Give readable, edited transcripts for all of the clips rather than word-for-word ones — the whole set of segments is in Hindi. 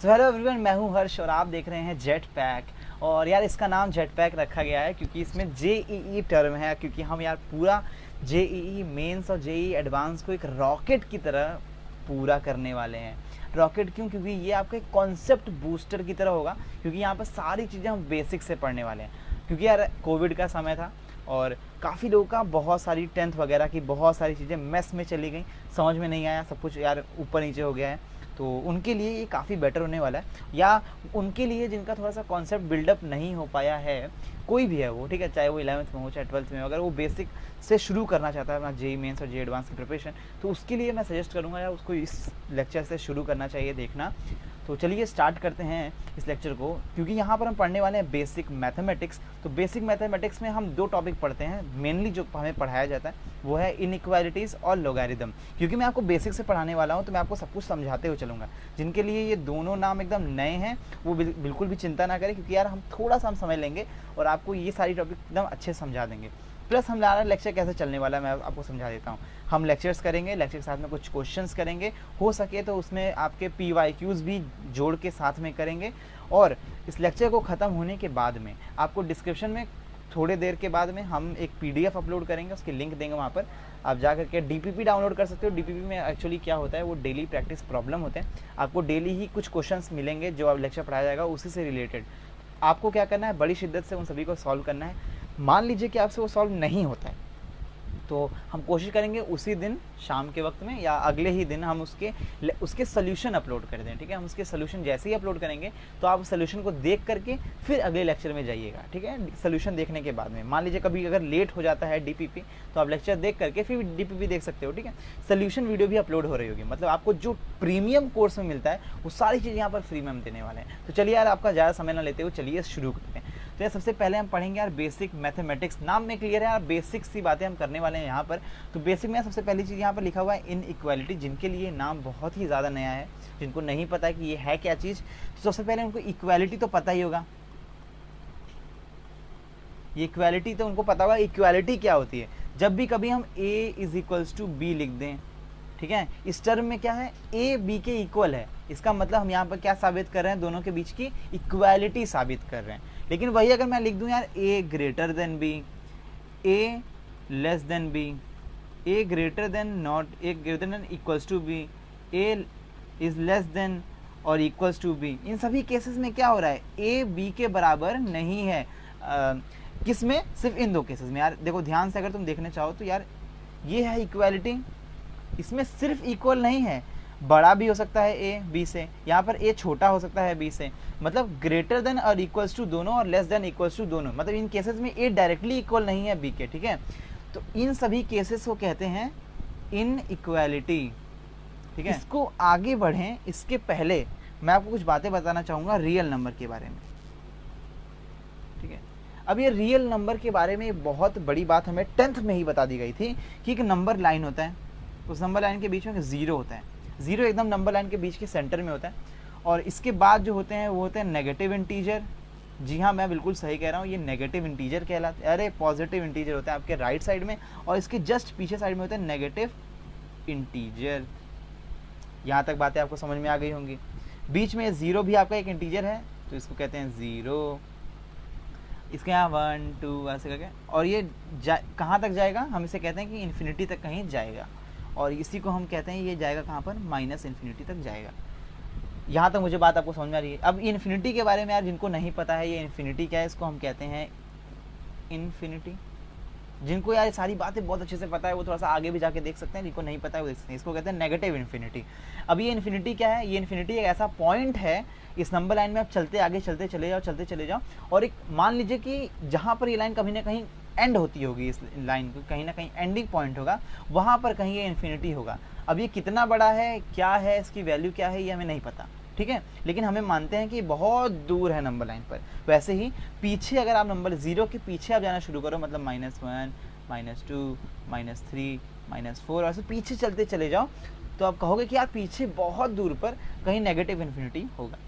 सो हेलो एवरीवन, मैं हूं हर्ष और आप देख रहे हैं जेट पैक। और यार इसका नाम जेट पैक रखा गया है क्योंकि इसमें जेईई टर्म है, क्योंकि हम यार पूरा जेईई मेंस और जेईई एडवांस को एक रॉकेट की तरह पूरा करने वाले हैं। रॉकेट क्यों? क्योंकि ये आपका एक कॉन्सेप्ट बूस्टर की तरह होगा, क्योंकि यहाँ पर सारी चीज़ें हम बेसिक से पढ़ने वाले हैं। क्योंकि यार कोविड का समय था और काफ़ी लोगों का बहुत सारी 10th वगैरह की बहुत सारी चीज़ें मेस में चली गई, समझ में नहीं आया, सब कुछ यार ऊपर नीचे हो गया है। तो उनके लिए ये काफ़ी बेटर होने वाला है, या उनके लिए जिनका थोड़ा सा कॉन्सेप्ट बिल्डअप नहीं हो पाया है, कोई भी है वो, ठीक है, चाहे वो 11th में हो चाहे 12th में हो, अगर वो बेसिक से शुरू करना चाहता है अपना जेईई मेंस और जेईई एडवांस की प्रिपरेशन, तो उसके लिए मैं सजेस्ट करूँगा यार उसको इस लेक्चर से शुरू करना चाहिए देखना। तो चलिए स्टार्ट करते हैं इस लेक्चर को, क्योंकि यहाँ पर हम पढ़ने वाले हैं बेसिक मैथमेटिक्स। तो बेसिक मैथमेटिक्स में हम दो टॉपिक पढ़ते हैं मेनली, जो हमें पढ़ाया जाता है वो है इनइक्वालिटीज़ और लॉगरिदम। क्योंकि मैं आपको बेसिक से पढ़ाने वाला हूँ तो मैं आपको सब कुछ समझाते हुए चलूँगा। जिनके लिए ये दोनों नाम एकदम नए हैं वो बिल्कुल भी चिंता ना करें, क्योंकि यार हम थोड़ा सा समझ लेंगे और आपको ये सारी टॉपिक एकदम अच्छे से समझा देंगे। प्लस हमारा लेक्चर कैसे चलने वाला है मैं आपको समझा देता हूँ। हम लेक्चर्स करेंगे, लेक्चर के साथ में कुछ क्वेश्चंस करेंगे, हो सके तो उसमें आपके PYQs भी जोड़ के साथ में करेंगे। और इस लेक्चर को ख़त्म होने के बाद में आपको डिस्क्रिप्शन में थोड़ी देर के बाद में हम एक PDF अपलोड करेंगे, उसकी लिंक देंगे, वहाँ पर आप जा करके DPP डाउनलोड कर सकते हो। DPP में एक्चुअली क्या होता है, वो डेली प्रैक्टिस प्रॉब्लम होते हैं। आपको डेली ही कुछ क्वेश्चंस मिलेंगे जो आप लेक्चर पढ़ाया जाएगा उसी से रिलेटेड। आपको क्या करना है, बड़ी शिद्दत से उन सभी को सॉल्व करना है। मान लीजिए कि आपसे वो सॉल्व नहीं होता है तो हम कोशिश करेंगे उसी दिन शाम के वक्त में या अगले ही दिन हम उसके सोल्यूशन अपलोड कर दें, ठीक है। हम उसके सोल्यूशन जैसे ही अपलोड करेंगे तो आप सोल्यूशन को देख करके फिर अगले लेक्चर में जाइएगा, ठीक है। सोल्यूशन देखने के बाद में मान लीजिए कभी अगर लेट हो जाता है DPP, तो आप लेक्चर देख करके फिर DPP देख सकते हो, ठीक है। सोल्यूशन वीडियो भी अपलोड हो रही होगी, मतलब आपको जो प्रीमियम कोर्स में मिलता है वो सारी चीज़ें यहाँ पर फ्री में हम देने वाले हैं। तो चलिए यार आपका ज़्यादा समय ना लेते हुए चलिए शुरू करते हैं। तो यार सबसे पहले हम पढ़ेंगे यार बेसिक मैथमेटिक्स। नाम में क्लियर है यार, बेसिक सी बातें हम करने वाले हैं यहाँ पर। तो बेसिक में सबसे पहली चीज़ यहाँ पर लिखा हुआ है इनइक्वालिटी। जिनके लिए नाम बहुत ही ज़्यादा नया है, जिनको नहीं पता है कि ये है क्या चीज़, तो सबसे पहले उनको इक्वालिटी तो पता ही होगा। ये इक्वालिटी तो उनको पता होगा, इक्वालिटी क्या होती है। जब भी कभी हम A = B लिख दें, ठीक है, इस टर्म में क्या है, A B के इक्वल है, इसका मतलब हम यहाँ पर क्या साबित कर रहे हैं, दोनों के बीच की इक्वालिटी साबित कर रहे हैं। लेकिन वही अगर मैं लिख दूं यार A greater than B, A less than B, A greater than not, A greater than equals to B, A is less than और equals to B, इन सभी केसेस में क्या हो रहा है, A B के बराबर नहीं है। किस में? सिर्फ इन दो केसेस में। यार देखो ध्यान से अगर तुम देखने चाहो तो यार ये है इक्वालिटी, इसमें सिर्फ इक्वल नहीं है, बड़ा भी हो सकता है A B से, यहाँ पर A छोटा हो सकता है B से, मतलब ग्रेटर देन और इक्वल्स टू दोनों और लेस देन इक्वल्स टू दोनों, मतलब इन केसेस में A डायरेक्टली इक्वल नहीं है B के, ठीक है। तो इन सभी केसेस को कहते हैं इनइक्वालिटी, ठीक है। इसको आगे बढ़ें इसके पहले मैं आपको कुछ बातें बताना चाहूँगा रियल नंबर के बारे में, ठीक है। अब ये रियल नंबर के बारे में बहुत बड़ी बात हमें 10th में ही बता दी गई थी कि एक नंबर लाइन होता है, उस नंबर लाइन के बीच में जीरो होता है, जीरो एकदम नंबर लाइन के बीच के सेंटर में होता है। और इसके बाद जो होते हैं वो होते हैं नेगेटिव इंटीजर। जी हाँ, मैं बिल्कुल सही कह रहा हूँ, ये नेगेटिव इंटीजर कहलाते हैं। अरे पॉजिटिव इंटीजर होता है आपके राइट साइड में, और इसके जस्ट पीछे साइड में होते हैं नेगेटिव इंटीजर। यहाँ तक बातें आपको समझ में आ गई होंगी। बीच में जीरो भी आपका एक इंटीजर है, तो इसको कहते हैं जीरो। इसके यहाँ 1 2 ऐसे करके, और ये कहाँ तक जाएगा, हम इसे कहते हैं कि इन्फिनिटी तक कहीं जाएगा, और इसी को हम कहते हैं ये जाएगा कहाँ पर, -इन्फिनिटी तक जाएगा। यहाँ तक मुझे बात आपको समझ में आ रही है। अब इन्फिनिटी के बारे में यार जिनको नहीं पता है ये इन्फिनिटी क्या है, इसको हम कहते हैं इन्फिनिटी। जिनको यार सारी बातें बहुत अच्छे से पता है वो थोड़ा सा आगे भी जाके देख सकते हैं, जिनको नहीं पता है वो देख सकते हैं। इसको कहते हैं नेगेटिव इन्फिनिटी। अब ये इन्फिनिटी क्या है, ये इन्फिनिटी एक ऐसा पॉइंट है इस नंबर लाइन में, आप चलते आगे चलते चले जाओ, और एक मान लीजिए कि जहाँ पर ये लाइन कभी ना कहीं एंड होती होगी, इस लाइन को कहीं ना कहीं एंडिंग पॉइंट होगा, वहाँ पर कहीं ये इन्फिनिटी होगा। अब ये कितना बड़ा है, क्या है, इसकी वैल्यू क्या है, ये हमें नहीं पता, ठीक है, लेकिन हमें मानते हैं कि बहुत दूर है नंबर लाइन पर। वैसे ही पीछे अगर आप नंबर जीरो के पीछे आप जाना शुरू करो, मतलब -1 -2 -3 -4 ऐसे पीछे चलते चले जाओ, तो आप कहोगे कि यार पीछे बहुत दूर पर कहीं नेगेटिव इन्फिनिटी होगा।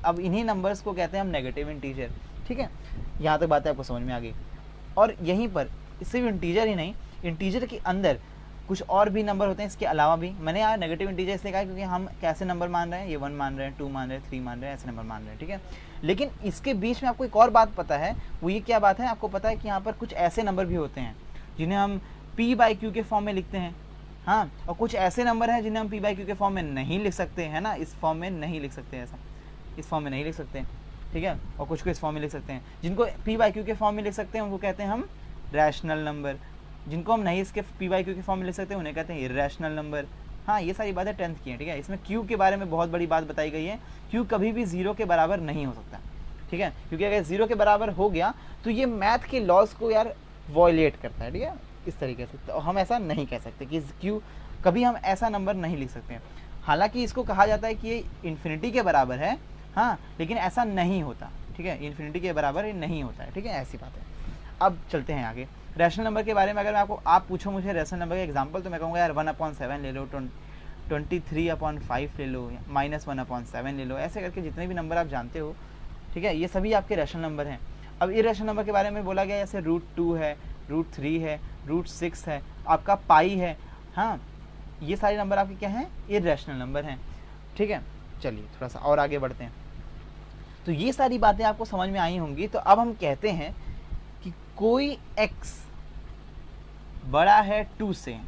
अब इन्हीं नंबर्स को कहते हैं हम नेगेटिव इंटीजर, ठीक है। यहाँ तक बातें आपको समझ में आ गई। और यहीं पर सिर्फ इंटीजर ही नहीं, इंटीजर के अंदर कुछ और भी नंबर होते हैं इसके अलावा भी। मैंने यहाँ नेगेटिव इंटीजर इसलिए कहा क्योंकि हम कैसे नंबर मान रहे हैं, ये 1 मान रहे हैं, 2 मान रहे हैं, 3 मान रहे हैं, ऐसे नंबर मान रहे हैं, ठीक है। लेकिन इसके बीच में आपको एक और बात पता है, वो ये क्या बात है, आपको पता है कि यहाँ पर कुछ ऐसे नंबर भी होते हैं जिन्हें हम p/q के फॉर्म में लिखते हैं, हाँ, और कुछ ऐसे नंबर हैं जिन्हें हम p/q के फॉर्म में नहीं लिख सकते हैं ना, इस फॉर्म में नहीं लिख सकते, ऐसा इस फॉर्म में नहीं लिख सकते, ठीक है, और कुछ को इस फॉर्म में लिख सकते हैं। जिनको p/q के फॉर्म में लिख सकते हैं उनको कहते हैं हम रैशनल नंबर, जिनको हम नहीं इसके p/q के फॉर्म में लिख सकते हैं उन्हें कहते हैं इर्रेशनल नंबर। हाँ, ये सारी बातें 10th की हैं, ठीक है। इसमें q के बारे में बहुत बड़ी बात बताई गई है, q कभी भी 0 के बराबर नहीं हो सकता, ठीक है, क्योंकि अगर 0 के बराबर हो गया तो ये मैथ के लॉज को यार वॉयलेट करता है, ठीक है, इस तरीके से। तो हम ऐसा नहीं कह सकते कि q कभी हम ऐसा नंबर नहीं लिख सकते हैं। हालांकि इसको कहा जाता है कि ये इन्फिनिटी के बराबर है, हाँ, लेकिन ऐसा नहीं होता, ठीक है, इन्फिनिटी के बराबर ये नहीं होता है, ठीक है, ऐसी बात है। अब चलते हैं आगे रैशनल नंबर के बारे में। अगर आप पूछो मुझे रैशनल नंबर का एग्जांपल, तो मैं कहूँगा यार 1/7 ले लो, 23/5 ले लो, -1/7 ले लो, ऐसे करके जितने भी नंबर आप जानते हो, ठीक है, ये सभी आपके रैशनल नंबर हैं। अब इर्रेशनल नंबर के बारे में बोला गया जैसे √2 है, √3 है, √6 है, आपका पाई है, हाँ, ये सारे नंबर आपके क्या हैं, इर्रेशनल नंबर हैं, ठीक है। चलिए थोड़ा सा और आगे बढ़ते हैं। तो ये सारी बातें आपको समझ में आई होंगी। तो अब हम कहते हैं कि कोई x बड़ा है 2 से,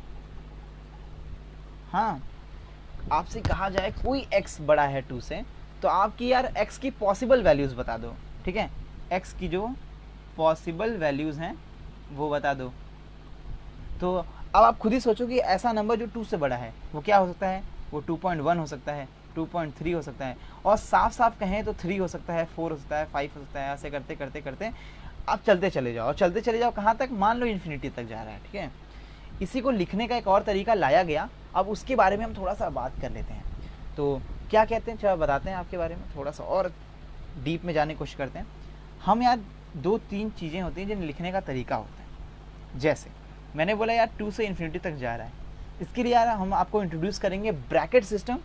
हाँ, आपसे कहा जाए कोई x बड़ा है 2 से, तो आपकी यार x की पॉसिबल वैल्यूज बता दो, ठीक है, x की जो पॉसिबल वैल्यूज हैं वो बता दो। तो अब आप खुद ही सोचो कि ऐसा नंबर जो 2 से बड़ा है वो क्या हो सकता है, वो 2.1 हो सकता है, 2.3 हो सकता है, और साफ साफ कहें तो 3 हो सकता है, 4 हो सकता है, 5 हो सकता है। ऐसे करते करते करते आप चलते चले जाओ, और चलते चले जाओ कहाँ तक, मान लो इन्फिनिटी तक जा रहा है, ठीक है। इसी को लिखने का एक और तरीका लाया गया, अब उसके बारे में हम थोड़ा सा बात कर लेते हैं। तो क्या कहते हैं, चलो बताते हैं आपके बारे में, थोड़ा सा और डीप में जाने की कोशिश करते हैं हम। यार 2-3 चीज़ें होती हैं जिन्हें लिखने का तरीका होता है। जैसे मैंने बोला यार 2 से इन्फिनिटी तक जा रहा है, इसके लिए यार हम आपको इंट्रोड्यूस करेंगे ब्रैकेट सिस्टम।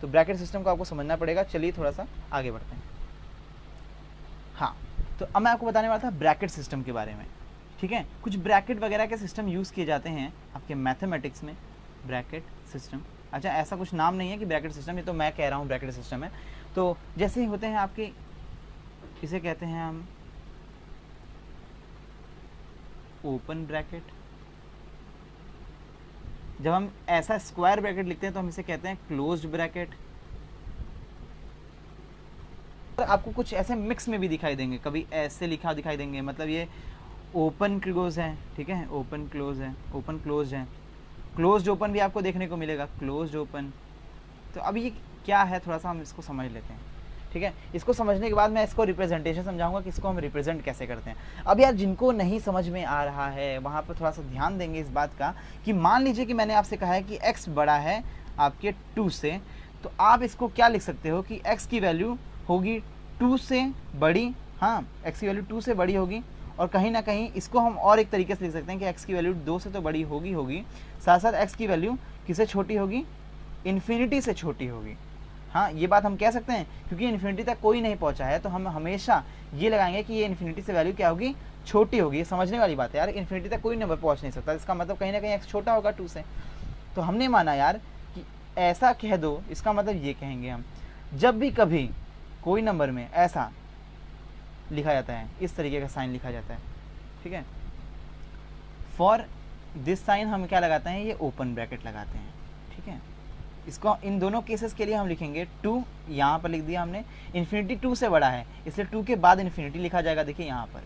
तो ब्रैकेट सिस्टम को आपको समझना पड़ेगा। चलिए थोड़ा सा आगे बढ़ते हैं। हाँ, तो अब मैं आपको बताने वाला था ब्रैकेट सिस्टम के बारे में, ठीक है। कुछ ब्रैकेट वगैरह के सिस्टम यूज़ किए जाते हैं आपके मैथमेटिक्स में, ब्रैकेट सिस्टम। अच्छा, ऐसा कुछ नाम नहीं है कि ब्रैकेट सिस्टम, ये तो मैं कह रहा हूँ ब्रैकेट सिस्टम है। तो जैसे ही होते हैं आपके, इसे कहते हैं हम ओपन ब्रैकेट। जब हम ऐसा स्क्वायर ब्रैकेट लिखते हैं तो हम इसे कहते हैं क्लोज्ड ब्रैकेट। आपको कुछ ऐसे मिक्स में भी दिखाई देंगे, कभी ऐसे लिखा दिखाई देंगे, मतलब ये ओपन क्लोज है, ठीक है, ओपन क्लोज है, ओपन क्लोज है, क्लोज्ड ओपन भी आपको देखने को मिलेगा, क्लोज्ड ओपन। तो अब ये क्या है, थोड़ा सा हम इसको समझ लेते हैं, ठीक है। इसको समझने के बाद मैं इसको रिप्रेजेंटेशन समझाऊंगा कि इसको हम रिप्रेजेंट कैसे करते हैं। अब यार जिनको नहीं समझ में आ रहा है वहाँ पर थोड़ा सा ध्यान देंगे इस बात का कि मान लीजिए कि मैंने आपसे कहा है कि x बड़ा है आपके 2 से, तो आप इसको क्या लिख सकते हो कि x की वैल्यू होगी 2 से बड़ी, हाँ, x की वैल्यू 2 से बड़ी होगी। और कहीं ना कहीं इसको हम और एक तरीके से लिख सकते हैं कि x की वैल्यू 2 से तो बड़ी होगी, साथ साथ x की वैल्यू किससे छोटी होगी, इन्फिनिटी से छोटी होगी। हाँ, ये बात हम कह सकते हैं क्योंकि इन्फिनिटी तक कोई नहीं पहुंचा है, तो हम हमेशा ये लगाएंगे कि ये इन्फिनिटी से वैल्यू क्या होगी, छोटी होगी। ये समझने वाली बात है यार, इन्फिनिटी तक कोई नंबर पहुंच नहीं सकता, इसका मतलब कहीं ना कहीं x छोटा होगा 2 से। तो हमने माना यार कि ऐसा कह दो, इसका मतलब ये कहेंगे हम, जब भी कभी कोई नंबर में ऐसा लिखा जाता है, इस तरीके का साइन लिखा जाता है, ठीक है, फॉर दिस साइन हम क्या लगाते हैं, ये ओपन ब्रैकेट लगाते हैं, ठीक है। इसको इन दोनों केसेस के लिए हम लिखेंगे 2, यहाँ पर लिख दिया हमने, इन्फिनिटी 2 से बड़ा है इसलिए 2 के बाद इन्फिनिटी लिखा जाएगा, देखिए यहाँ पर,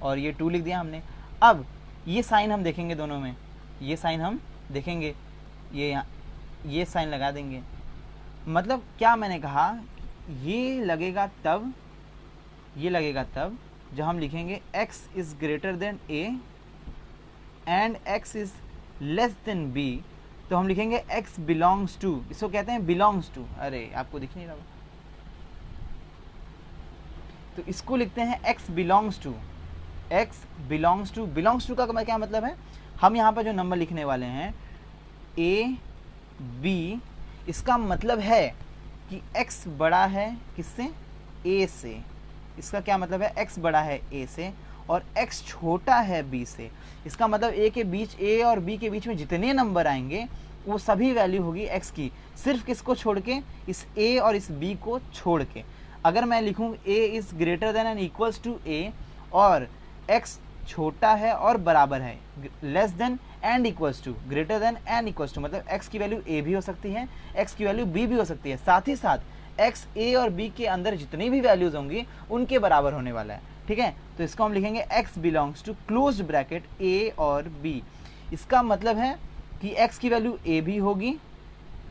और ये 2 लिख दिया हमने। अब ये साइन हम देखेंगे दोनों में, ये साइन हम देखेंगे, ये यहाँ ये साइन लगा देंगे। मतलब क्या मैंने कहा, ये लगेगा तब जब हम लिखेंगे x is greater then a and x is less than b, तो हम लिखेंगे x बिलोंग्स टू, इसको कहते हैं बिलोंग्स टू। अरे आपको दिख नहीं रहा, तो इसको लिखते हैं x belongs to, x belongs to. Belongs to का क्या मतलब है, हम यहाँ पर जो नंबर लिखने वाले हैं a b, इसका मतलब है कि x बड़ा है किससे, a से। इसका क्या मतलब है, x बड़ा है a से और x छोटा है b से, इसका मतलब a और b के बीच में जितने नंबर आएंगे वो सभी वैल्यू होगी x की, सिर्फ किसको छोड़ के, इस a और इस b को छोड़ के। अगर मैं लिखूँ a is greater than and equals to a और x छोटा है और बराबर है, less than and equals to, greater than and equals to, मतलब x की वैल्यू a भी हो सकती है, x की वैल्यू b भी हो सकती है, साथ ही साथ x a और b के अंदर जितनी भी वैल्यूज होंगी उनके बराबर होने वाला है। ठीक है, तो इसको हम लिखेंगे x belongs to closed bracket a और b। इसका मतलब है कि x की वैल्यू a भी होगी,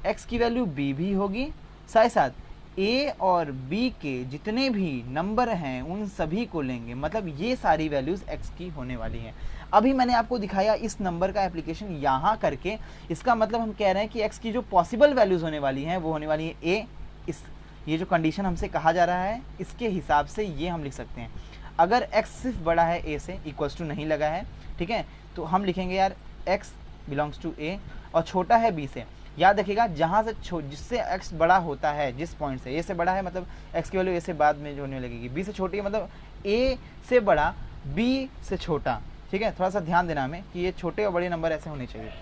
x की वैल्यू b भी होगी, साथ ही साथ a और b के जितने भी नंबर हैं उन सभी को लेंगे, मतलब ये सारी वैल्यूज x की होने वाली हैं। अभी मैंने आपको दिखाया इस नंबर का एप्लीकेशन यहाँ करके, इसका मतलब हम कह रहे हैं कि x की जो पॉसिबल वैल्यूज होने वाली हैं वो होने वाली है a, इस ये जो कंडीशन हमसे कहा जा रहा है इसके हिसाब से ये हम लिख सकते हैं। अगर x सिर्फ बड़ा है a से, इक्वल्स टू नहीं लगा है, ठीक है, तो हम लिखेंगे यार x बिलोंग्स टू a और छोटा है b से। याद रखिएगा जहाँ से जिससे x बड़ा होता है, जिस पॉइंट से a से बड़ा है मतलब x की वैल्यू a से बाद में जो होने लगेगी, b से छोटी है मतलब a से बड़ा b से छोटा। ठीक है, थोड़ा सा ध्यान देना हमें कि ये छोटे और बड़े नंबर ऐसे होने चाहिए।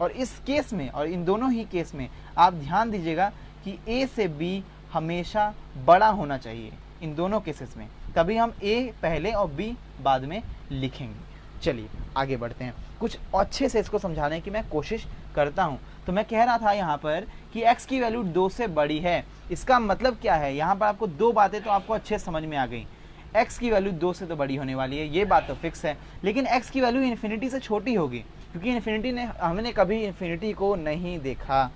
और इस केस में और इन दोनों ही केस में आप ध्यान दीजिएगा कि a से b हमेशा बड़ा होना चाहिए इन दोनों केसेस में, तभी हम a पहले और b बाद में लिखेंगे। चलिए आगे बढ़ते हैं, कुछ अच्छे से इसको समझाने की मैं कोशिश करता हूं। तो मैं कह रहा था यहाँ पर कि x की वैल्यू 2 से बड़ी है, इसका मतलब क्या है, यहाँ पर आपको दो बातें तो आपको अच्छे समझ में आ गई। x की वैल्यू 2 से तो बड़ी होने वाली है, ये बात तो फिक्स है, लेकिन x की वैल्यू इन्फिनिटी से छोटी होगी, क्योंकि इन्फिनिटी ने हमने कभी इन्फिनिटी को नहीं देखा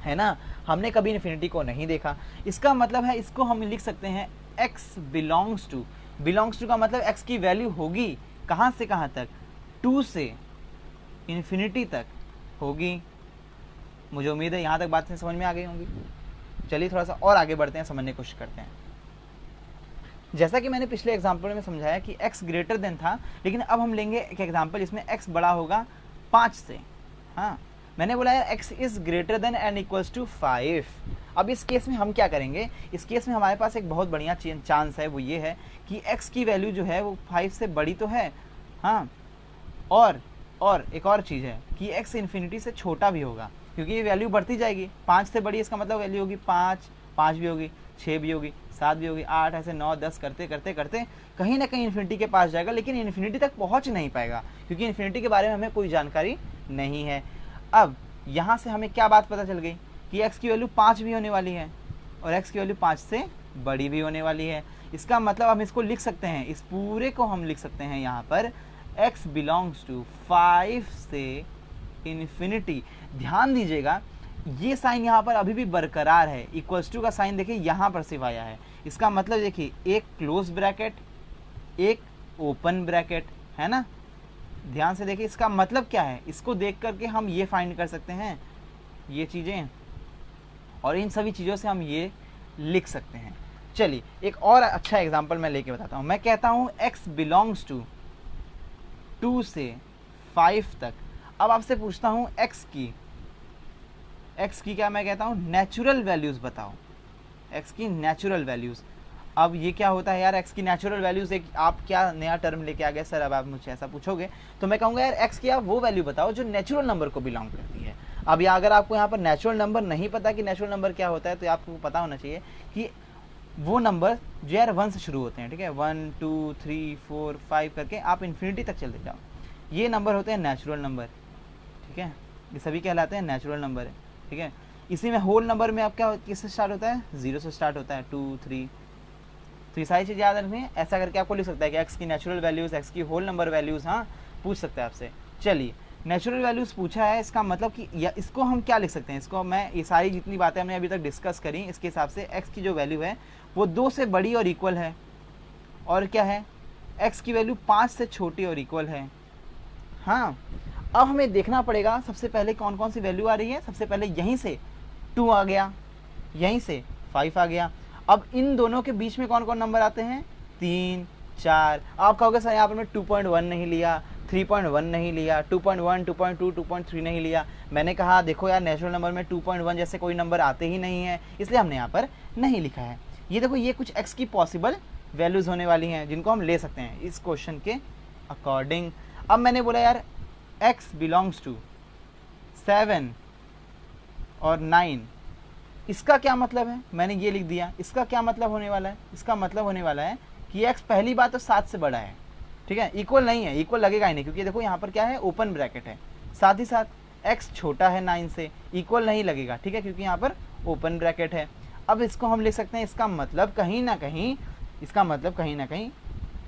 है ना, हमने कभी इन्फिनिटी को नहीं देखा। इसका मतलब है इसको हम लिख सकते हैं x बिलोंग्स टू का मतलब x की वैल्यू होगी कहाँ से कहाँ तक, 2 से इन्फिनिटी तक होगी। मुझे उम्मीद है यहाँ तक बातें समझ में आ गई होंगी। चलिए थोड़ा सा और आगे बढ़ते हैं, समझने की कोशिश करते हैं। जैसा कि मैंने पिछले एग्जाम्पल में समझाया कि x ग्रेटर देन था, लेकिन अब हम लेंगे एक एग्जाम्पल जिसमें x बड़ा होगा 5 से। हाँ, मैंने बोला है x is greater than and equals to 5। अब इस केस में हम क्या करेंगे, इस केस में हमारे पास एक बहुत बढ़िया चांस है, वो ये है कि x की वैल्यू जो है वो 5 से बड़ी तो है, हाँ, और एक और चीज़ है कि x इन्फिनिटी से छोटा भी होगा, क्योंकि ये वैल्यू बढ़ती जाएगी। 5 से बड़ी इसका मतलब वैल्यू होगी 5 भी होगी, 6 भी होगी, 7 भी होगी, 8 ऐसे 9 10 करते करते करते कहीं ना कहीं इन्फिनिटी के पास जाएगा, लेकिन इन्फिनिटी तक पहुंच नहीं पाएगा, क्योंकि इन्फिनिटी के बारे में हमें कोई जानकारी नहीं है। अब यहाँ से हमें क्या बात पता चल गई कि x की वैल्यू 5 भी होने वाली है और x की वैल्यू 5 से बड़ी भी होने वाली है। इसका मतलब हम इसको लिख सकते हैं, इस पूरे को हम लिख सकते हैं यहाँ पर x बिलोंग्स टू 5 से इन्फिनिटी। ध्यान दीजिएगा ये साइन यहाँ पर अभी भी बरकरार है, इक्वल्स टू का साइन देखिए यहाँ पर सिर्फ आया है। इसका मतलब देखिए एक क्लोज ब्रैकेट एक ओपन ब्रैकेट है ना, ध्यान से देखिए इसका मतलब क्या है, इसको देख करके हम ये फाइंड कर सकते हैं ये चीज़ें, और इन सभी चीज़ों से हम ये लिख सकते हैं। चलिए एक और अच्छा एग्जांपल मैं लेके बताता हूँ। मैं कहता हूँ x बिलोंग्स टू 2 से 5 तक। अब आपसे पूछता हूँ x की क्या मैं कहता हूँ नेचुरल वैल्यूज़ बताओ, x की नेचुरल वैल्यूज़। अब ये क्या होता है यार, x की नेचुरल वैल्यूज़, एक आप क्या नया टर्म लेके आ गए सर, अब आप मुझे ऐसा पूछोगे तो मैं कहूँगा यार x की आप वो वैल्यू बताओ जो नेचुरल नंबर को बिलोंग करती है। अब या अगर आपको यहाँ पर नेचुरल नंबर नहीं पता कि नेचुरल नंबर क्या होता है, तो आपको पता होना चाहिए कि वो नंबर जो यार 1 से शुरू होते हैं, ठीक है, 1 2 3 4 5 करके आप इन्फिनिटी तक चलते जाओ, ये नंबर होते हैं नेचुरल नंबर। ठीक है, ये सभी कहलाते हैं नेचुरल नंबर है। ठीक है, इसी में होल नंबर में आप क्या किससे स्टार्ट होता है, 0 से स्टार्ट होता है, 2 3। तो ये सारी चीज़ याद रखनी है। ऐसा करके आपको लिख सकता है कि x की नेचुरल वैल्यूज़, x की होल नंबर वैल्यूज़, हाँ पूछ सकता है आपसे। चलिए नेचुरल वैल्यूज़ पूछा है, इसका मतलब कि या इसको हम क्या लिख सकते हैं, इसको मैं ये सारी जितनी बातें हमने अभी तक डिस्कस करी इसके हिसाब से x की जो वैल्यू है वो 2 से बड़ी और इक्वल है, और क्या है x की वैल्यू 5 से छोटी और इक्वल है। हाँ, अब हमें देखना पड़ेगा सबसे पहले कौन कौन सी वैल्यू आ रही है। सबसे पहले यहीं से 2 आ गया, यहीं से 5 आ गया। अब इन दोनों के बीच में कौन कौन नंबर आते हैं, 3 4। आप कहोगे सर यहाँ पर मैं 2.1 नहीं लिया, 3.1 नहीं लिया, 2.1 2.2 2.3 नहीं लिया। मैंने कहा देखो यार नेचुरल नंबर में 2.1 जैसे कोई नंबर आते ही नहीं है, इसलिए हमने यहाँ पर नहीं लिखा है। ये देखो ये कुछ x की पॉसिबल वैल्यूज होने वाली हैं जिनको हम ले सकते हैं इस क्वेश्चन के अकॉर्डिंग। अब मैंने बोला यार x बिलोंग्स टू 7 और 9, इसका क्या मतलब है, मैंने ये लिख दिया। इसका क्या मतलब होने वाला है, इसका मतलब होने वाला है कि x पहली बात तो 7 से बड़ा है, ठीक है, इक्वल नहीं है, इक्वल लगेगा ही नहीं, क्योंकि देखो यहाँ पर क्या है, ओपन ब्रैकेट है। साथ ही साथ x छोटा है 9 से, इक्वल नहीं लगेगा, ठीक है, क्योंकि यहाँ पर ओपन ब्रैकेट है। अब इसको हम लिख सकते हैं, इसका मतलब कहीं ना कहीं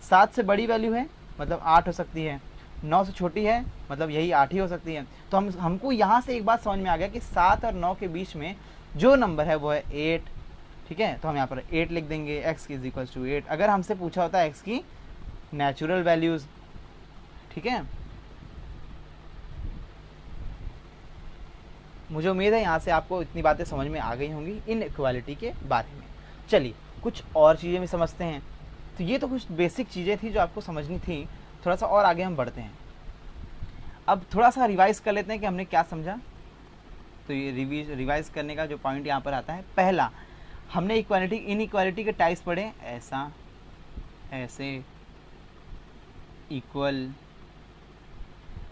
7 से बड़ी वैल्यू है, मतलब 8 हो सकती है, 9 से छोटी है, मतलब यही 8 ही हो सकती है। तो हमको यहाँ से एक बात समझ में आ गया कि 7 और 9 के बीच में जो नंबर है वो है 8, ठीक है। तो हम यहाँ पर 8 लिख देंगे, x इज इक्वल टू 8। अगर हमसे पूछा होता है x की नेचुरल वैल्यूज, ठीक है, मुझे उम्मीद है यहाँ से आपको इतनी बातें समझ में आ गई होंगी इनइक्वालिटी के बारे में। चलिए कुछ और चीज़ें भी समझते हैं। तो ये तो कुछ बेसिक चीज़ें थी जो आपको समझनी थी, थोड़ा सा और आगे हम बढ़ते हैं। अब थोड़ा सा रिवाइज कर लेते हैं कि हमने क्या समझा। तो ये रिवाइज करने का जो पॉइंट यहाँ पर आता है, पहला हमने इनइक्वालिटी के टाइप्स पढ़े, ऐसा, ऐसे, इक्वल,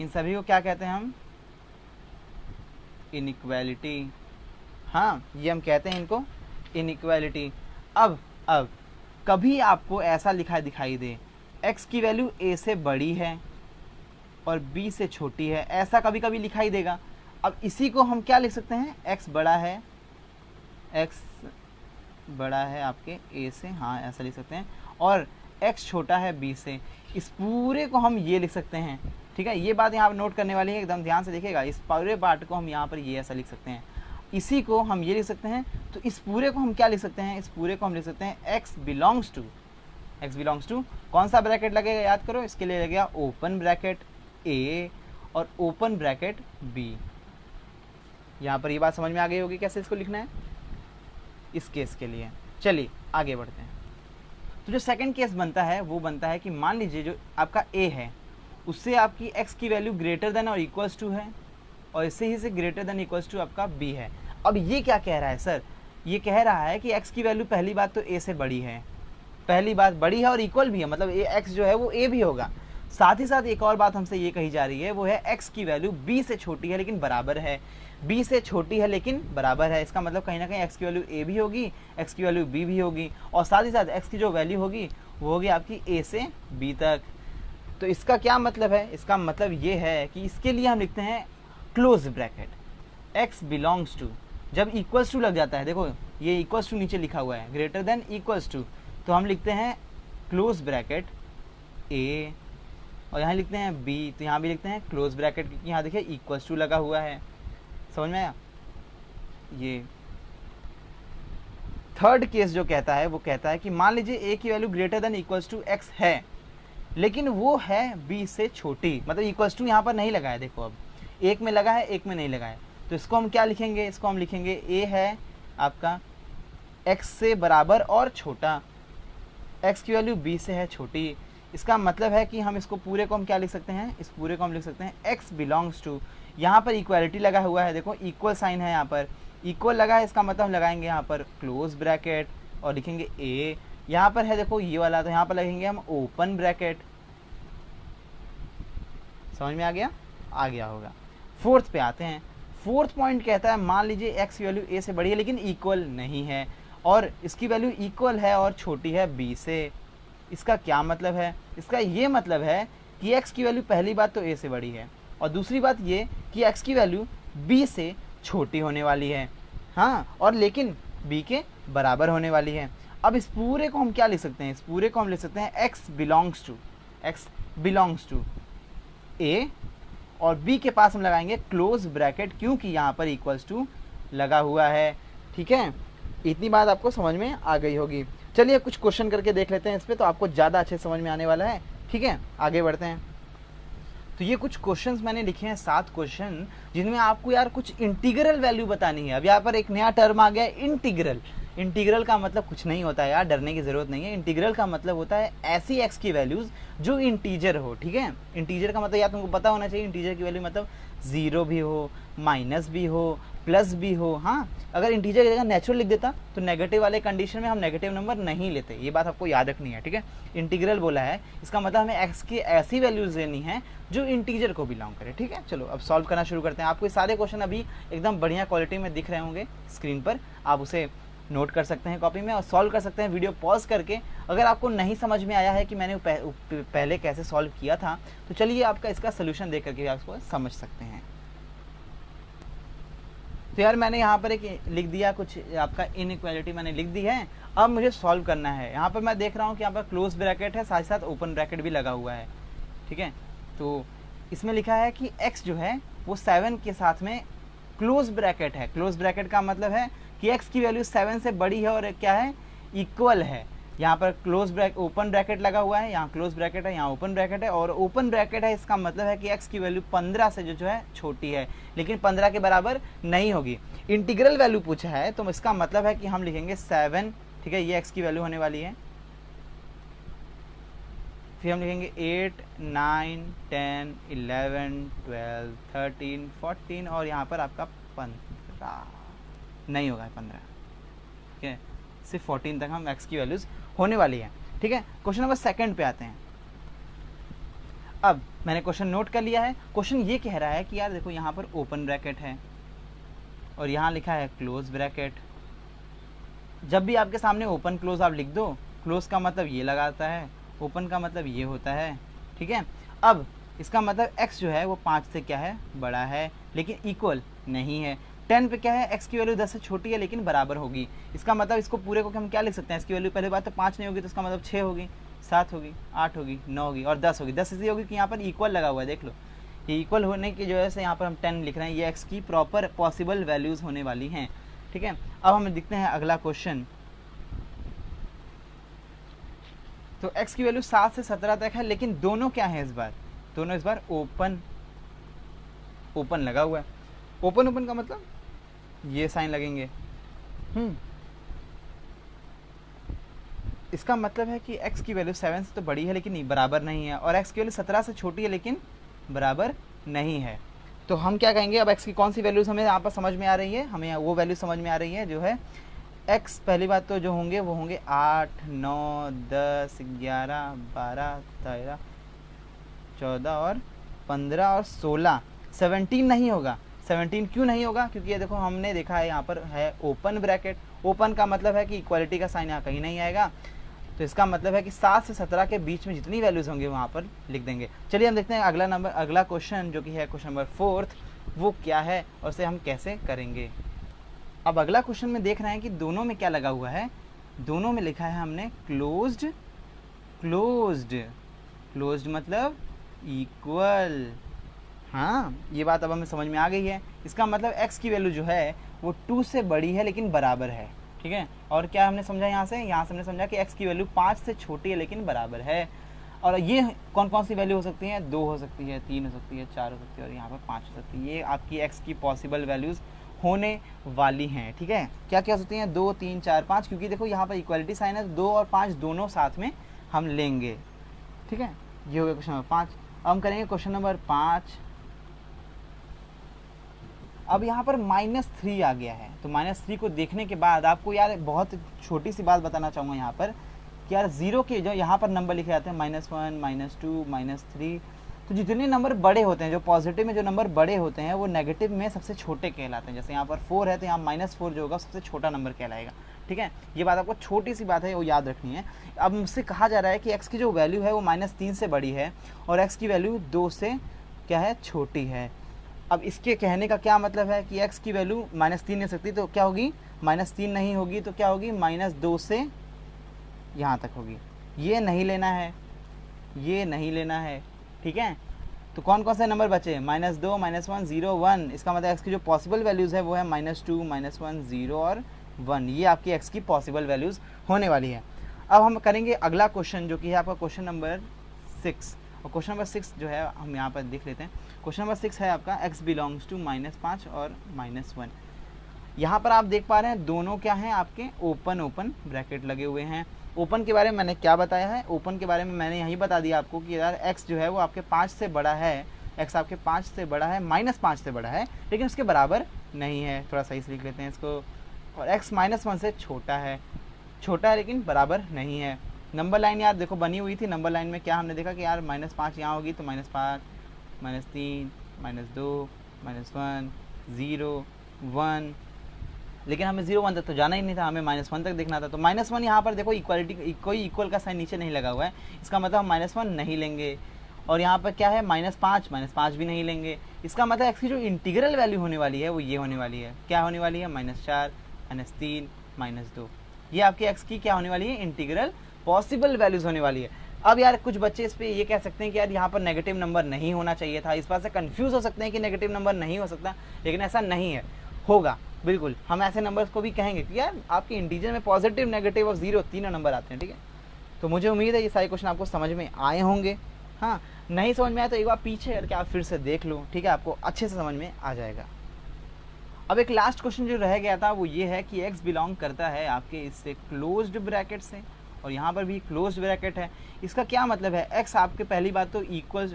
इन सभी को क्या कहते हैं हम, इनइक्वालिटी। हाँ, ये हम कहते हैं इनको इनइक्वालिटी। अब कभी आपको ऐसा लिखा दिखाई दे x की वैल्यू a से बड़ी है और b से छोटी है, ऐसा कभी कभी दिखाई देगा। अब इसी को हम क्या लिख सकते हैं, x बड़ा है आपके a से, हाँ ऐसा लिख सकते हैं, और x छोटा है b से। इस पूरे को हम ये लिख सकते हैं, ठीक है। ये बात यहाँ पर नोट करने वाली है, एकदम ध्यान से देखिएगा। इस पूरे पार्ट को हम यहाँ पर ये ऐसा लिख सकते हैं, इसी को हम ये लिख सकते हैं। तो इस पूरे को हम क्या लिख सकते हैं, इस पूरे को हम लिख सकते हैं x बिलोंग्स टू कौन सा ब्रैकेट लगेगा, याद करो, इसके लिए लगेगा ओपन ब्रैकेट a और ओपन ब्रैकेट b। यहाँ पर ये बात समझ में आ गई होगी कैसे इसको लिखना है इस केस के लिए। चलिए आगे बढ़ते हैं। तो जो सेकंड केस बनता है वो बनता है कि मान लीजिए जो आपका a है उससे आपकी x की वैल्यू ग्रेटर देन और इक्वल्स टू है, और इससे ही से ग्रेटर देन इक्वल्स टू आपका b है। अब ये क्या कह रहा है सर, ये कह रहा है कि x की वैल्यू पहली बात तो a से बड़ी है, पहली बात बड़ी है और इक्वल भी है, मतलब x जो है वो a भी होगा। साथ ही साथ एक और बात हमसे ये कही जा रही है, वो है x की वैल्यू b से छोटी है लेकिन बराबर है, b से छोटी है लेकिन बराबर है। इसका मतलब कहीं ना कहीं x की वैल्यू a भी होगी, x की वैल्यू b भी होगी, और साथ ही साथ x की जो वैल्यू होगी वो होगी आपकी a से b तक। तो इसका क्या मतलब है, इसका मतलब ये है कि इसके लिए हम लिखते हैं close bracket, x belongs to, जब इक्वल्स टू लग जाता है, देखो ये इक्वल्स टू नीचे लिखा हुआ है, ग्रेटर देन इक्वल्स टू, तो हम लिखते हैं क्लोज ब्रैकेट a, और यहाँ लिखते हैं b, तो यहाँ भी लिखते हैं क्लोज ब्रैकेट, क्योंकि यहाँ देखिए इक्वल्स टू लगा हुआ है। समझ में आया। ये थर्ड केस जो कहता है वो कहता है कि मान लीजिए a की value greater than equals to x है, लेकिन वो है b से छोटी, मतलब इक्वल्स टू यहाँ पर नहीं लगा है, देखो अब एक में लगा है एक में नहीं लगा है। तो इसको हम क्या लिखेंगे, इसको हम लिखेंगे a है आपका x से बराबर और छोटा, x की वैल्यू b से है छोटी। इसका मतलब है कि हम इसको पूरे को हम क्या लिख सकते हैं, इस पूरे को हम लिख सकते हैं x बिलोंग्स टू, यहाँ पर इक्वालिटी लगा हुआ है, देखो इक्वल साइन है, यहाँ पर इक्वल लगा है, इसका मतलब हम लगाएंगे यहाँ पर क्लोज ब्रैकेट और लिखेंगे a। यहाँ पर है देखो ये वाला, तो यहाँ पर लगेंगे हम ओपन ब्रैकेट। समझ में आ गया होगा। फोर्थ पे आते हैं। फोर्थ पॉइंट कहता है मान लीजिए x की वैल्यू a से बड़ी है लेकिन इक्वल नहीं है, और इसकी वैल्यू इक्वल है और छोटी है b से। इसका क्या मतलब है, इसका ये मतलब है कि x की वैल्यू पहली बात तो a से बड़ी है, और दूसरी बात ये कि x की वैल्यू b से छोटी होने वाली है, हाँ, और लेकिन b के बराबर होने वाली है। अब इस पूरे को हम क्या लिख सकते हैं, इस पूरे को हम लिख सकते हैं x बिलोंग्स टू a, और b के पास हम लगाएंगे क्लोज ब्रैकेट, क्योंकि यहाँ पर इक्वल्स टू लगा हुआ है। ठीक है, इतनी बात आपको समझ में आ गई होगी। चलिए कुछ क्वेश्चन करके देख लेते हैं इस पे, तो आपको ज़्यादा अच्छे समझ में आने वाला है। ठीक है, आगे बढ़ते हैं। तो ये कुछ क्वेश्चंस मैंने लिखे हैं, 7 क्वेश्चन, जिनमें आपको यार कुछ इंटीग्रल वैल्यू बतानी है। अब यहाँ पर एक नया टर्म आ गया है, इंटीग्रल। इंटीग्रल का मतलब कुछ नहीं होता है यार, डरने की जरूरत नहीं है। इंटीग्रल का मतलब होता है ऐसी एक्स की वैल्यूज जो इंटीजर हो। ठीक है, इंटीजर का मतलब यार तुमको पता होना चाहिए, इंटीजर की वैल्यू मतलब 0 भी हो, माइनस भी हो, प्लस भी हो। हाँ, अगर इंटीजर की जगह नेचुरल लिख देता तो नेगेटिव वाले कंडीशन में हम नेगेटिव नंबर नहीं लेते, ये बात आपको याद रखनी है, ठीक है। इंटीग्रल बोला है, इसका मतलब हमें एक्स की ऐसी वैल्यूज लेनी है जो इंटीजर को बिलोंग करे, ठीक है। चलो अब सॉल्व करना शुरू करते हैं। आपको ये सारे क्वेश्चन अभी एकदम बढ़िया क्वालिटी में दिख रहे होंगे स्क्रीन पर, आप उसे नोट कर सकते हैं कॉपी में और सॉल्व कर सकते हैं वीडियो पॉज करके। अगर आपको नहीं समझ में आया है कि मैंने पहले कैसे सॉल्व किया था, तो चलिए आपका इसका सोल्यूशन देख करके आप इसको समझ सकते हैं। तो यार मैंने यहाँ पर एक लिख दिया, कुछ आपका इनइक्वालिटी मैंने लिख दी है। अब मुझे सॉल्व करना है। यहाँ पर मैं देख रहा हूँ कि यहाँ पर क्लोज ब्रैकेट है, साथ ही साथ ओपन ब्रैकेट भी लगा हुआ है, ठीक है। तो इसमें लिखा है कि x जो है वो 7 के साथ में क्लोज ब्रैकेट है। क्लोज ब्रैकेट का मतलब है कि x की वैल्यू 7 से बड़ी है और क्या है, इक्वल है। यहाँ पर क्लोज ब्रैकेट ओपन ब्रैकेट लगा हुआ है, यहाँ क्लोज ब्रैकेट है, यहाँ ओपन ब्रैकेट है और ओपन ब्रैकेट है, इसका मतलब है कि x की वैल्यू 15 से जो है छोटी है, लेकिन 15 के बराबर नहीं होगी। इंटीग्रल वैल्यू पूछा है तो इसका मतलब है कि हम लिखेंगे 7, ठीक है, ये x की वैल्यू होने वाली है। फिर हम लिखेंगे 8, 9, 10, 11, 12, 13, 14 और यहाँ पर आपका 15 नहीं होगा, 15, ठीक है, सिर्फ 14 तक हम x की वैल्यूज होने वाली है, ठीक है। क्वेश्चन नंबर 2 पे आते हैं। अब मैंने क्वेश्चन नोट कर लिया है। क्वेश्चन ये कह रहा है कि यार देखो यहाँ पर ओपन ब्रैकेट है और यहाँ लिखा है क्लोज ब्रैकेट। जब भी आपके सामने ओपन क्लोज आप लिख दो, क्लोज का मतलब ये लगाता है, ओपन का मतलब ये होता है, ठीक है। अब इसका मतलब x जो है वो 5 से क्या है, बड़ा है, लेकिन इक्वल नहीं है। 10 पे क्या है, x की वैल्यू 10 से छोटी है लेकिन बराबर होगी। इसका मतलब इसको पूरे को हम क्या लिख सकते हैं, इसकी वैल्यू पहले बात तो 5 नहीं होगी, तो इसका मतलब 6 होगी, 7 होगी, 8 होगी, 9 होगी और 10 होगी। 10 इसलिए होगी कि यहाँ पर इक्वल लगा हुआ है, देख लो, ये इक्वल होने की वजह से यहाँ पर हम 10 लिख रहे हैं। ये x की प्रॉपर पॉसिबल वैल्यूज होने वाली हैं, ठीक है। अब हम देखते हैं अगला क्वेश्चन। तो x की वैल्यू 7 से 17 तक है, लेकिन दोनों क्या है इस बार, दोनों इस बार ओपन लगा हुआ है। ओपन का मतलब ये साइन लगेंगे, इसका मतलब है कि x की वैल्यू 7 से तो बड़ी है लेकिन बराबर नहीं है, और x की वैल्यू 17 से छोटी है लेकिन बराबर नहीं है। तो हम क्या कहेंगे, अब x की कौन सी वैल्यूज हमें यहाँ पर समझ में आ रही है, हमें वो वैल्यू समझ में आ रही है जो है x, पहली बात तो जो होंगे वो होंगे 8, 9, 10, 11, 12, 13, 14 और 15 और 16। 17 नहीं होगा। 17 क्यों नहीं होगा, क्योंकि ये देखो हमने देखा है यहाँ पर है ओपन ब्रैकेट। ओपन का मतलब है कि इक्वालिटी का साइन यहाँ कहीं नहीं आएगा, तो इसका मतलब है कि 7 से 17 के बीच में जितनी वैल्यूज होंगे वहाँ पर लिख देंगे। चलिए हम देखते हैं अगला क्वेश्चन जो कि है क्वेश्चन नंबर 4, वो क्या है और उसे हम कैसे करेंगे। अब अगला क्वेश्चन में देख रहे हैं कि दोनों में क्या लगा हुआ है, दोनों में लिखा है हमने क्लोज्ड मतलब इक्वल। हाँ, ये बात अब हमें समझ में आ गई है। इसका मतलब x की वैल्यू जो है वो 2 से बड़ी है लेकिन बराबर है, ठीक है। और क्या हमने समझा यहाँ से हमने समझा कि x की वैल्यू 5 से छोटी है लेकिन बराबर है। और ये कौन कौन सी वैल्यू हो सकती है, 2 हो सकती है, 3 हो सकती है, 4 हो सकती है और यहाँ पर 5 हो सकती है। ये आपकी x की पॉसिबल वैल्यूज़ होने वाली हैं, ठीक है। क्या क्या हो सकती हैं, 2, 3, 4, 5, क्योंकि देखो यहाँ पर इक्वालिटी साइन है, 2 और 5 दोनों साथ में हम लेंगे, ठीक है। ये हो गया क्वेश्चन नंबर 5। अब हम करेंगे क्वेश्चन नंबर 5। अब यहाँ पर -3 आ गया है, तो -3 को देखने के बाद आपको यार बहुत छोटी सी बात बताना चाहूँगा यहाँ पर कि यार 0 के जो यहाँ पर नंबर लिखे जाते हैं -1, -2, -3, तो जितने नंबर बड़े होते हैं, जो पॉजिटिव में जो नंबर बड़े होते हैं वो नेगेटिव में सबसे छोटे कहलाते हैं। जैसे यहाँ पर 4 है तो यहाँ -4 जो होगा सबसे छोटा नंबर कहलाएगा, ठीक है। ये बात आपको छोटी सी बात है, वो याद रखनी है। अब मुझसे कहा जा रहा है कि x की जो वैल्यू है वो -3 से बड़ी है और x की वैल्यू 2 से क्या है, छोटी है। अब इसके कहने का क्या मतलब है कि x की वैल्यू -3 नहीं सकती, तो क्या होगी, -3 नहीं होगी तो क्या होगी, -2 से यहाँ तक होगी। ये नहीं लेना है, ये नहीं लेना है, ठीक है। तो कौन कौन से नंबर बचे, -2, -1, 0, 1। इसका मतलब x की जो पॉसिबल वैल्यूज़ है वो है -2, -1, 0 और 1। ये आपकी x की पॉसिबल वैल्यूज़ होने वाली है। अब हम करेंगे अगला क्वेश्चन जो कि है आपका क्वेश्चन नंबर 6। और क्वेश्चन नंबर 6 जो है हम यहाँ पर देख लेते हैं। क्वेश्चन नंबर 6 है आपका x बिलोंग्स टू -5 और -1। यहाँ पर आप देख पा रहे हैं दोनों क्या हैं, आपके ओपन ब्रैकेट लगे हुए हैं। ओपन के बारे में मैंने क्या बताया है, ओपन के बारे में मैंने यही बता दिया आपको कि यार x जो है वो आपके 5 से बड़ा है, x आपके 5 से बड़ा है, -5 से बड़ा है, लेकिन उसके बराबर नहीं है, थोड़ा सही से लिख लेते हैं इसको, और x -1 से छोटा है लेकिन बराबर नहीं है। नंबर लाइन यार देखो बनी हुई थी, नंबर लाइन में क्या हमने देखा कि यार -5 यहाँ होगी तो -5, -3, -2, -1, 0, 1, लेकिन हमें 0, 1 तक तो जाना ही नहीं था, हमें -1 तक देखना था। तो -1 यहाँ पर देखो इक्वालिटी, कोई इक्वल का साइन नीचे नहीं लगा हुआ है, इसका मतलब हम -1 नहीं लेंगे। और यहाँ पर क्या है -5 भी नहीं लेंगे। इसका मतलब एक्स की जो इंटीग्रल वैल्यू होने वाली है वो ये होने वाली है, क्या होने वाली है, -4, -3, -2। ये आपकी एक्स की क्या होने वाली है, इंटीग्रल पॉसिबल वैल्यूज होने वाली है। अब यार कुछ बच्चे इस पे ये कह सकते हैं कि यार यहाँ पर नेगेटिव नंबर नहीं होना चाहिए था, इस बात से कंफ्यूज हो सकते हैं कि नेगेटिव नंबर नहीं हो सकता, लेकिन ऐसा नहीं है, होगा बिल्कुल। हम ऐसे नंबर्स को भी कहेंगे कि यार आपके इंटीजर में पॉजिटिव, नेगेटिव और 0 तीनों नंबर आते हैं, ठीक है। तो मुझे उम्मीद है ये सारे क्वेश्चन आपको समझ में आए होंगे। हाँ, नहीं समझ में आया तो एक बार पीछे करके आप फिर से देख लो, ठीक है, आपको अच्छे से समझ में आ जाएगा। अब एक लास्ट क्वेश्चन जो रह गया था वो ये है कि x बिलोंग करता है आपके इससे क्लोज्ड ब्रैकेट से, और यहाँ पर भी क्लोज्ड ब्रैकेट है। इसका क्या मतलब है, x आपके पहली बात तो इक्वल,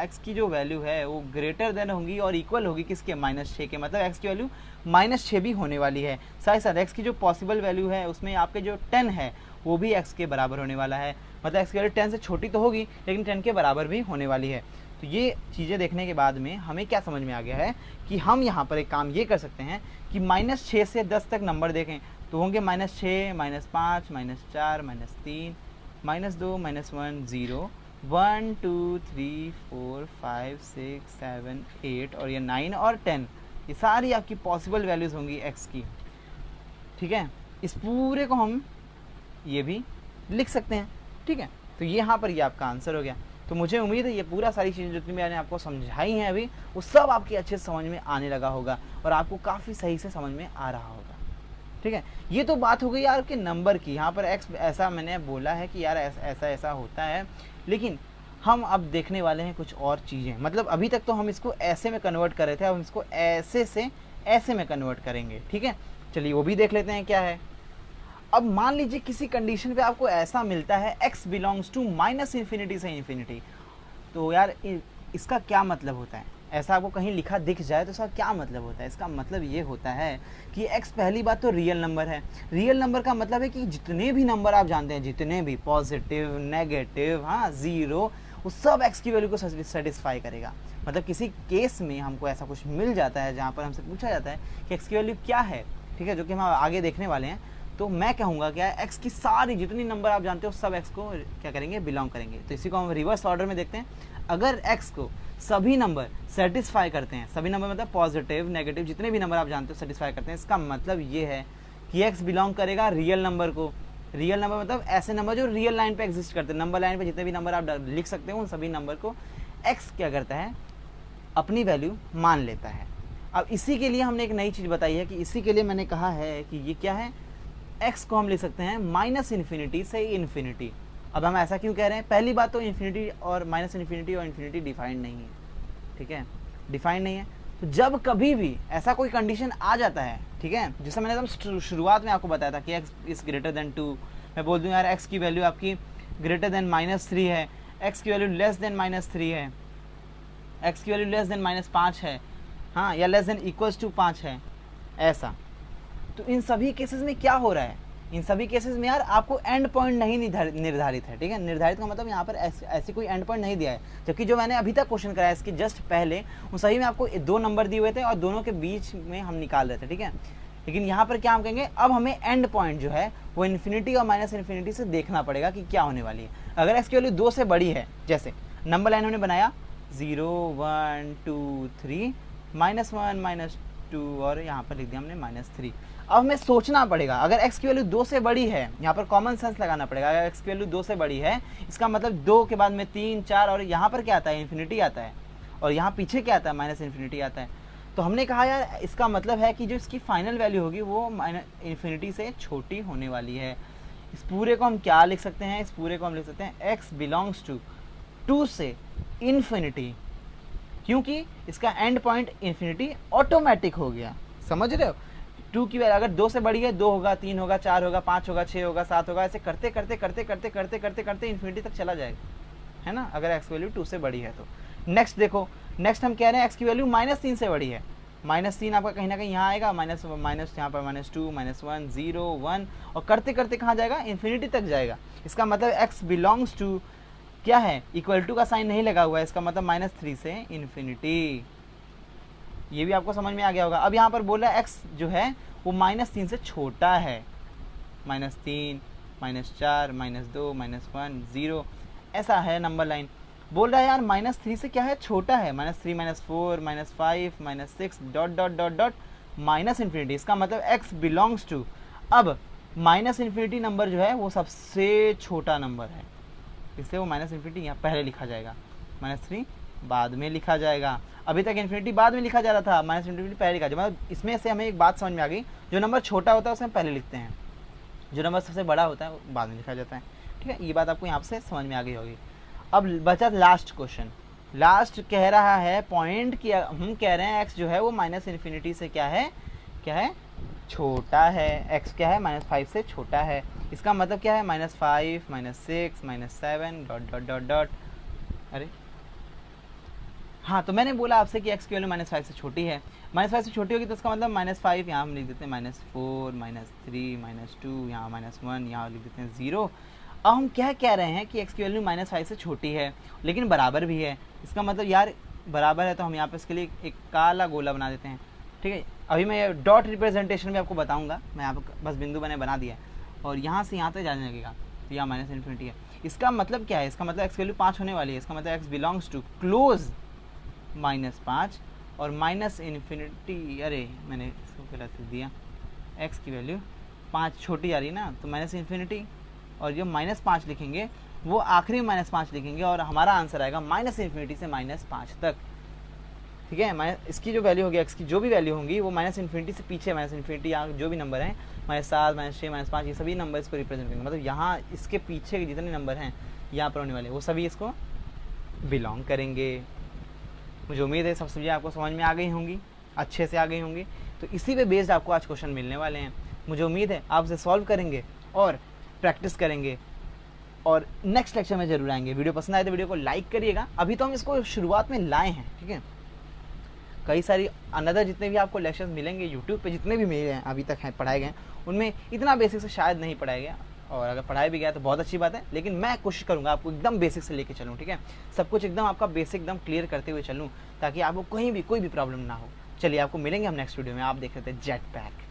x की जो वैल्यू है वो ग्रेटर देन होगी और इक्वल होगी किसके, -6 के, मतलब x की वैल्यू -6 भी होने वाली है। साथ ही साथ x की जो पॉसिबल वैल्यू है उसमें आपके जो 10 है वो भी x के बराबर होने वाला है, मतलब x की वैल्यू 10 से छोटी तो होगी लेकिन 10 के बराबर भी होने वाली है। तो ये चीज़ें देखने के बाद में हमें क्या समझ में आ गया है कि हम यहाँ पर एक काम ये कर सकते हैं कि -6 से 10 तक नंबर देखें तो होंगे -6, -5, -4, -3, -2, -1, 0, 1, 2, 3, 4, 5, 6, 7, 8 और ये 9 और 10, ये सारी आपकी पॉसिबल वैल्यूज़ होंगी x की, ठीक है। इस पूरे को हम ये भी लिख सकते हैं, ठीक है। तो ये यहाँ पर ये आपका आंसर हो गया। तो मुझे उम्मीद है ये पूरा सारी चीज़ें जितनी मैंने आपको समझाई हैं अभी वो सब आपकी अच्छे से समझ में आने लगा होगा और आपको काफ़ी सही से समझ में आ रहा होगा, ठीक है। ये तो बात हो गई यार कि नंबर की, यहाँ पर x ऐसा मैंने बोला है कि यार ऐसा ऐसा होता है, लेकिन हम अब देखने वाले हैं कुछ और चीज़ें। मतलब अभी तक तो हम इसको ऐसे में कन्वर्ट कर रहे थे, अब हम इसको ऐसे से ऐसे में कन्वर्ट करेंगे, ठीक है। चलिए वो भी देख लेते हैं क्या है। अब मान लीजिए किसी कंडीशन पे आपको ऐसा मिलता है x बिलोंग्स टू -∞ से इन्फिनिटी, तो यार इसका क्या मतलब होता है, ऐसा आपको कहीं लिखा दिख जाए तो इसका क्या मतलब होता है। इसका मतलब ये होता है कि x पहली बात तो रियल नंबर है। रियल नंबर का मतलब है कि जितने भी नंबर आप जानते हैं, जितने भी पॉजिटिव, नेगेटिव, हाँ 0, वो सब x की वैल्यू को सेटिस्फाई करेगा। मतलब किसी केस में हमको ऐसा कुछ मिल जाता है जहाँ पर हमसे पूछा जाता है कि x की वैल्यू क्या है, ठीक है, जो कि हम आगे देखने वाले हैं, तो मैं कहूँगा क्या है, x की सारी जितनी नंबर आप जानते हो सब x को क्या करेंगे, बिलोंग करेंगे। तो इसी को हम रिवर्स ऑर्डर में देखते हैं। अगर x को सभी नंबर सेटिस्फाई करते हैं, सभी नंबर मतलब पॉजिटिव, नेगेटिव, जितने भी नंबर आप जानते हो सेटिस्फाई करते हैं, इसका मतलब ये है कि x बिलोंग करेगा रियल नंबर को। रियल नंबर मतलब ऐसे नंबर जो रियल लाइन पे एग्जिस्ट करते हैं, नंबर लाइन पे जितने भी नंबर आप लिख सकते हो उन सभी नंबर को x क्या करता है, अपनी वैल्यू मान लेता है। अब इसी के लिए हमने एक नई चीज़ बताई है कि इसी के लिए मैंने कहा है कि ये क्या है, x को हम लिख सकते हैं -∞ से इन्फिनिटी। अब हम ऐसा क्यों कह रहे हैं, पहली बात तो इन्फिनिटी और -∞ और इन्फिनिटी डिफाइंड नहीं है, ठीक है, डिफाइंड नहीं है। तो जब कभी भी ऐसा कोई कंडीशन आ जाता है, ठीक है, जैसे मैंने एकदम शुरुआत में आपको बताया था कि x इज़ ग्रेटर देन 2, मैं बोल दूँ यार x की वैल्यू आपकी ग्रेटर देन -3 है, x की वैल्यू लेस देन -3 है, x की वैल्यू लेस देन -5 है, हाँ, या लेस देन इक्वल्स टू 5 है, ऐसा। तो इन सभी केसेस में क्या हो रहा है, इन सभी केसेस में यार आपको एंड पॉइंट नहीं निर्धारित है, ठीक है। निर्धारित का मतलब यहाँ पर ऐसी कोई एंड पॉइंट नहीं दिया है, जबकि जो मैंने अभी तक क्वेश्चन कराया इसके जस्ट पहले उन सही में आपको 2 नंबर दिए हुए थे और दोनों के बीच में हम निकाल रहे थे, ठीक है। लेकिन यहाँ पर क्या हम कहेंगे, अब हमें एंड पॉइंट जो है वो इन्फिनिटी और -∞ से देखना पड़ेगा कि क्या होने वाली है। अगर x की वैल्यू 2 से बड़ी है, जैसे नंबर लाइन हमने बनाया 0, 1, 2, 3, -1, -2 और यहाँ पर लिख दिया हमने -3। अब हमें सोचना पड़ेगा, अगर x की वैल्यू 2 से बड़ी है, यहाँ पर कॉमन सेंस लगाना पड़ेगा, अगर x की वैल्यू 2 से बड़ी है इसका मतलब 2 के बाद में 3, 4 और यहाँ पर क्या आता है, इन्फिनिटी आता है, और यहाँ पीछे क्या आता है, -∞ आता है। तो हमने कहा यार इसका मतलब है कि जो इसकी फाइनल वैल्यू होगी वो इन्फिनिटी से छोटी होने वाली है। इस पूरे को हम क्या लिख सकते हैं, इस पूरे को हम लिख सकते हैं x बिलोंग्स टू 2 से इन्फिनिटी, क्योंकि इसका एंड पॉइंट इन्फिनिटी ऑटोमेटिक हो गया, समझ रहे हो। 2 की वैल्यू अगर 2 से बड़ी है 2 होगा, 3 होगा, 4 होगा, 5 होगा, 6 होगा, 7 होगा, ऐसे करते करते करते करते करते करते करते इन्फिनिटी तक चला जाएगा, है ना, अगर x वैल्यू 2 से बड़ी है तो। नेक्स्ट देखो, नेक्स्ट हम कह रहे हैं x की वैल्यू -3 से बड़ी है, -3 आपका कहीं ना कहीं यहाँ आएगा, माइनस यहाँ पर -2 -1 0 1 और करते करते कहाँ जाएगा, इन्फिनिटी तक जाएगा। इसका मतलब x बिलोंग्स टू क्या है, इक्वल टू का साइन नहीं लगा हुआ है, इसका मतलब -3 से इन्फिनिटी। ये भी आपको समझ में आ गया होगा। अब यहाँ पर बोला x जो है वो -3 से छोटा है, -3 -4 -2 -1 0 ऐसा है नंबर लाइन। बोल रहा है यार -3 से क्या है, छोटा है, -3 -4 -5 -6 dot dot dot dot minus infinity. इसका मतलब x बिलोंग्स टू, अब माइनस इन्फिनिटी नंबर जो है वो सबसे छोटा नंबर है, इससे वो माइनस इन्फिनिटी यहाँ पहले लिखा जाएगा, -3 बाद में लिखा जाएगा। अभी तक इन्फिनिटी बाद में लिखा जा रहा था, माइनस इन्फिनिटी पहले लिखा जाएगा। मतलब इसमें से हमें एक बात समझ में आ गई, जो नंबर छोटा होता है उसे हम पहले लिखते हैं, जो नंबर सबसे बड़ा होता है वो बाद में लिखा जाता है। ठीक है, ये बात आपको यहाँ से समझ में आ गई होगी। अब बचा लास्ट क्वेश्चन। लास्ट कह रहा है पॉइंट कि हम कह रहे हैं x जो है वो माइनस इन्फिनिटी से क्या है छोटा है, x क्या है -5 से छोटा है। इसका मतलब क्या है, -5 -6 -7 डॉट डॉट डॉट डॉट। अरे हाँ, तो मैंने बोला आपसे कि x की वैल्यू -5 से छोटी है, -5 से छोटी होगी तो इसका मतलब -5 यहाँ हम लिख देते हैं, -4 -3 -2 यहाँ -1 यहाँ लिख देते हैं 0। अब हम क्या कह रहे हैं कि x की वैल्यू -5 से छोटी है लेकिन बराबर भी है। इसका मतलब यार बराबर है तो हम यहाँ पे इसके लिए एक काला गोला बना देते हैं। ठीक है, अभी मैं डॉट रिप्रेजेंटेशन भी आपको बताऊंगा, मैं यहाँ पर बस बिंदु मैंने बना दिया है और यहाँ से यहाँ तक जाने लगेगा, तो यहाँ माइनस इन्फिनिटी है। इसका मतलब क्या है, इसका मतलब x की वैल्यू 5 होने वाली है, इसका मतलब x बिलोंग्स टू क्लोज -5 और माइनस इन्फिनिटी। अरे मैंने इसको गलत लिख दिया, x की वैल्यू 5 छोटी आ रही है ना, तो माइनस इन्फिनिटी और जो -5 लिखेंगे वो आखिरी में -5 लिखेंगे और हमारा आंसर आएगा माइनस इन्फिनिटी से -5 तक। ठीक है, इसकी जो वैल्यू होगी, x की जो भी वैल्यू होंगी वो माइनस इन्फिनिटी से पीछे, माइनस इन्फिनिटी यहाँ जो भी नंबर हैं -7 -6 -5 ये सभी नंबर इसको रिप्रेजेंट करेंगे। मतलब यहाँ इसके पीछे के जितने नंबर हैं यहाँ पर होने वाले वो सभी इसको बिलोंग करेंगे। मुझे उम्मीद है सब चीज़ें आपको समझ में आ गई होंगी, अच्छे से आ गई होंगी। तो इसी पे बेस्ड आपको आज क्वेश्चन मिलने वाले हैं। मुझे उम्मीद है आप इसे सॉल्व करेंगे और प्रैक्टिस करेंगे और नेक्स्ट लेक्चर में जरूर आएंगे। वीडियो पसंद आए तो वीडियो को लाइक करिएगा। अभी तो हम इसको शुरुआत में लाए हैं, ठीक है, कई सारी अनदर जितने भी आपको लेक्चर्स मिलेंगे यूट्यूब पे, जितने भी मिले हैं अभी तक हैं पढ़ाए गए, उनमें इतना बेसिक से शायद नहीं पढ़ाया गया, और अगर पढ़ाया भी गया तो बहुत अच्छी बात है, लेकिन मैं कोशिश करूंगा आपको एकदम बेसिक से लेके चलूँ। ठीक है, सब कुछ एकदम आपका बेसिक एकदम क्लियर करते हुए चलूँ ताकि आपको कहीं भी कोई भी प्रॉब्लम ना हो। चलिए आपको मिलेंगे हम नेक्स्ट वीडियो में। आप देख रहे थे जेट पैक।